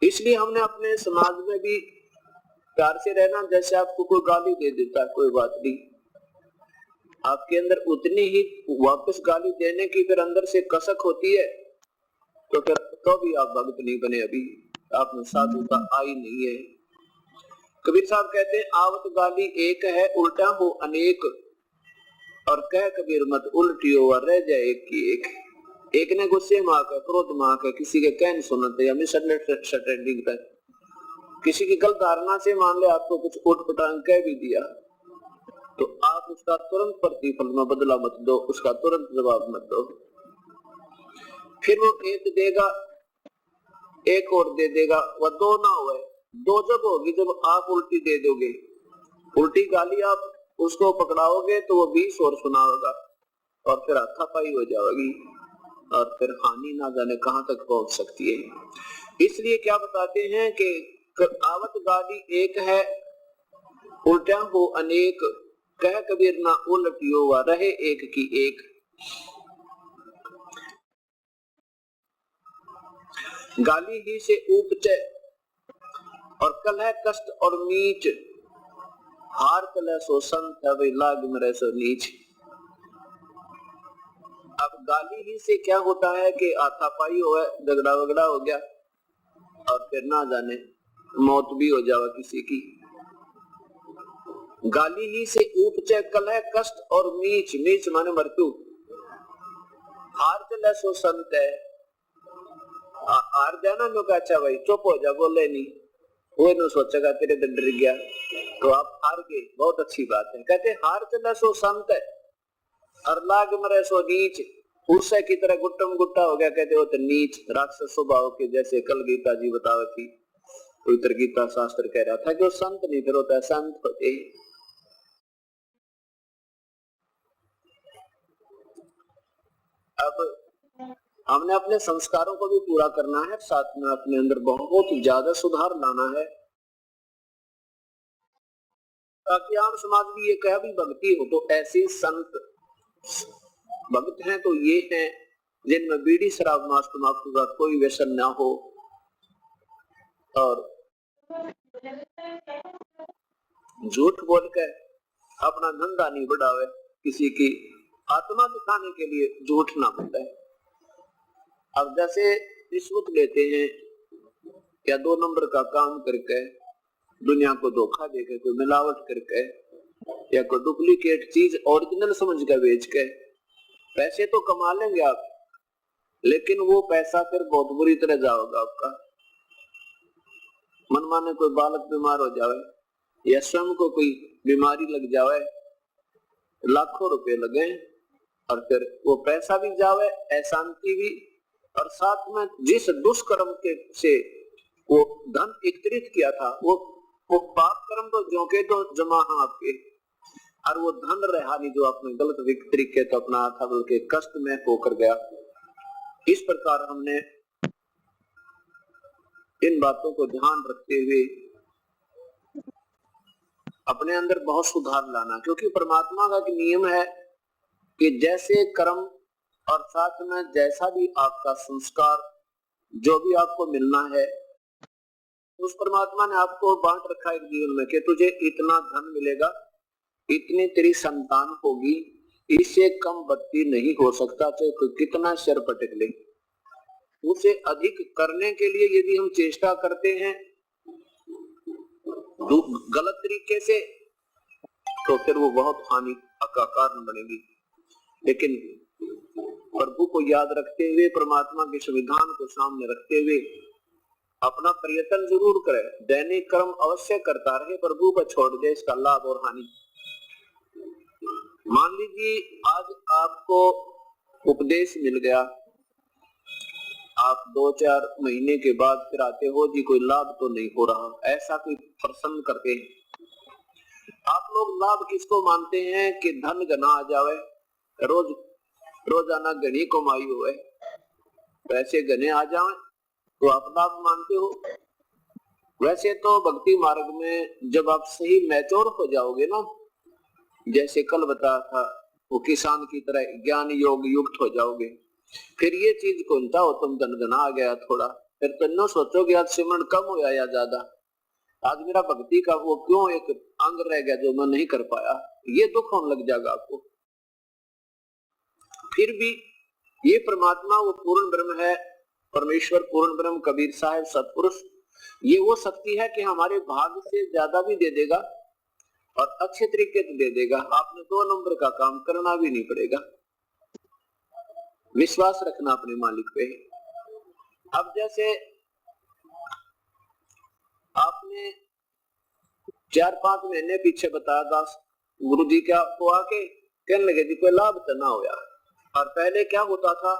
इसलिए हमने अपने समाज में भी प्यार से रहना। जैसे आपको कोई गाली दे देता है, कोई बात नहीं, आपके अंदर उतनी ही वापस गाली देने की फिर अंदर से कसक होती है, तो फिर तो भी आप भक्त नहीं बने, अभी आप में साधुता आई नहीं है। कबीर साहब कहते हैं, आवत गाली एक है उल्टा हो अनेक, और कह कबीर मत उल्टी हो रह जाए एक की एक। एक ने गुस्से में आकर, क्रोध में आकर किसी के कहने सुनते या मिसअंडरस्टैंडिंग तक, किसी की गलत धारणा से मान ले आपको कुछ उठपटांग कह भी दिया, तो आप उसका तुरंत प्रतिफल में बदला मत दो, उसका तुरंत जवाब मत दो। फिर वो एक देगा, एक और दे देगा, वह दो ना हुए। दो जब होगी जब आप उल्टी दे दोगे, उल्टी गाली आप उसको पकड़ाओगे तो वो 20 और सुनाओगा, और फिर हाथापाई हो जाएगी, और फिर हानि ना जाने कहां तक पहुंच सकती है। इसलिए क्या बताते हैं कि आवत गाली एक है उल्टा हो अनेक, कह कबीर ना उल्टियो व रहे एक की एक। गाली ही से उपचे और कलह कष्ट और मीच, हार कलह सो संत है लाग मरे सो नीच। अब गाली ही से क्या होता है कि हाथापाई हो, झगड़ा वगड़ा हो गया, और फिर ना जाने मौत भी हो जावा किसी की। गाली ही से उपचे कलह कष्ट और मीच, मीच माने मृत्यु। हार कलह सो संत है, हार जाना नो का अच्छा भाई चुप हो जा, बोले नहीं, वो नो सोचेगा तेरे तो डर गया, तो आप हार गए, बहुत अच्छी बात है। कहते हार चला सो संत है और लाग मरे सो नीच, उससे की तरह गुट्टम गुट्टा हो गया, कहते हो तो नीच राक्षस स्वभाव के, जैसे कल गीता जी बतावे थी, पवित्र गीता शास्त्र कह रहा था कि वो संत नहीं फिर होता है संत होते। अब हमने अपने संस्कारों को भी पूरा करना है, साथ में अपने अंदर बहुत ज्यादा सुधार लाना है, ताकि आम समाज भी ये कह भी भक्ति हो तो ऐसे संत भक्त हैं तो ये हैं जिनमें बीड़ी शराब मांस तंबाकू का कोई व्यसन ना हो, और झूठ बोल कर अपना धंधा नहीं बढ़ावे, किसी की आत्मा दिखाने के लिए झूठ ना बोले। अब जैसे रिश्वत लेते हैं या 2 नंबर का काम करके दुनिया को धोखा देकर, कोई मिलावट करके या कोई डुप्लीकेट चीज ओरिजिनल समझ कर बेच के पैसे तो कमा लेंगे आप, लेकिन वो पैसा फिर बहुत बुरी तरह जाएगा आपका। मनमाने कोई बालक बीमार हो जाए या स्वयं को कोई बीमारी लग जाए, लाखों रुपए लगे, और फिर वो पैसा भी जावे, अशांति भी, और साथ में जिस दुष्कर्म के से वो धन एकत्रित किया था वो पाप कर्म तो जोके तो जमा है आपके, और वो धन रहा नहीं जो आपने गलत तरीके तो अपना था, बल्कि कष्ट में होकर गया। इस प्रकार हमने इन बातों को ध्यान रखते हुए अपने अंदर बहुत सुधार लाना, क्योंकि परमात्मा का एक नियम है कि जैसे कर्म और साथ में जैसा भी आपका संस्कार, जो भी आपको मिलना है, उस परमात्मा ने आपको बांट रखा है जीवन में कि तुझे इतना धन मिलेगा, इतनी तेरी संतान होगी, इससे कम बत्ती नहीं हो सकता, चाहे कोई कितना सिर पटक ले। उसे अधिक करने के लिए यदि हम चेष्टा करते हैं गलत तरीके से, तो फिर वो बहुत हानि का कारण बनेगी। लेकिन प्रभु को याद रखते हुए, परमात्मा के संविधान को सामने रखते हुए अपना प्रयत्न जरूर करे, दैनिक कर्म अवश्य करता रहे, प्रभु को छोड़ दे इसका लाभ और हानि। मान लीजिए आज आपको उपदेश मिल गया, आप 2-4 महीने के बाद फिर आते हो जी कोई लाभ तो नहीं हो रहा, ऐसा कोई प्रश्न करते हैं। आप लोग लाभ किसको मानते हैं कि धन गना आ जावे, रोजाना घनी कमाई हुए, पैसे घने आ जाए तो आप लाभ मानते हो। वैसे तो भक्ति मार्ग में जब आप सही मैच्योर हो जाओगे ना, जैसे कल बताया था, वो किसान की तरह ज्ञान योग युक्त हो जाओगे, फिर ये चीज कौनता हो तुम धन गना आ गया थोड़ा, फिर तो न सोचो कि आज सिमरन कम होया या ज्यादा, आज मेरा भक्ति का वो क्यों एक अंग रह गया जो मैं नहीं कर पाया, ये दुख होने लग जाएगा आपको। फिर भी ये परमात्मा वो पूर्ण ब्रह्म है, परमेश्वर पूर्ण ब्रह्म, कबीर साहब सतपुरुष, ये वो शक्ति है कि हमारे भाग से ज्यादा भी दे देगा और अच्छे तरीके से दे देगा। आपने 2 नंबर का काम करना भी नहीं पड़ेगा, विश्वास रखना अपने मालिक पे। अब जैसे आपने 4-5 महीने पीछे बताया था, गुरु जी क्या आपको आके कहने लगे जी कोई लाभ तो ना होया। और पहले क्या होता था,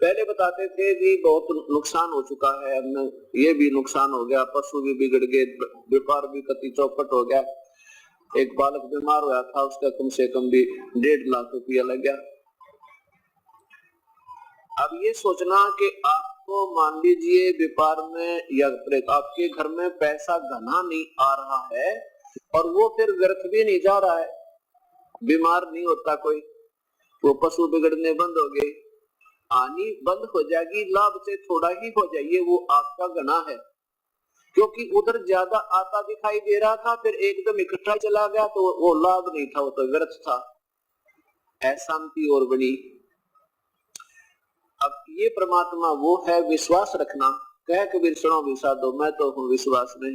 पहले बताते थे जी बहुत नुकसान हो चुका है, हमने ये भी नुकसान हो गया, पशु भी बिगड़ गए, व्यापार भी कति चौपट हो गया, एक बालक बीमार हुआ था, उसका कम से कम भी 1.5 लाख रुपया लग गया। अब ये सोचना कि आपको मान लीजिए व्यापार में या आपके घर में पैसा घना नहीं आ रहा है और वो फिर व्यर्थ भी नहीं जा रहा है, बीमार नहीं होता कोई, वो पशु बिगड़ने बंद हो गए, आनी बंद हो जाएगी, लाभ से थोड़ा ही हो जाइए, वो आपका गना है। क्योंकि उधर ज्यादा आता दिखाई दे रहा था, फिर एकदम इकट्ठा चला गया तो वो लाभ नहीं था, वो तो व्यर्थ था, अशांति और बनी। अब ये परमात्मा वो है, विश्वास रखना, कह कबीर सुनो विषा दो, मैं तो हूँ विश्वास में।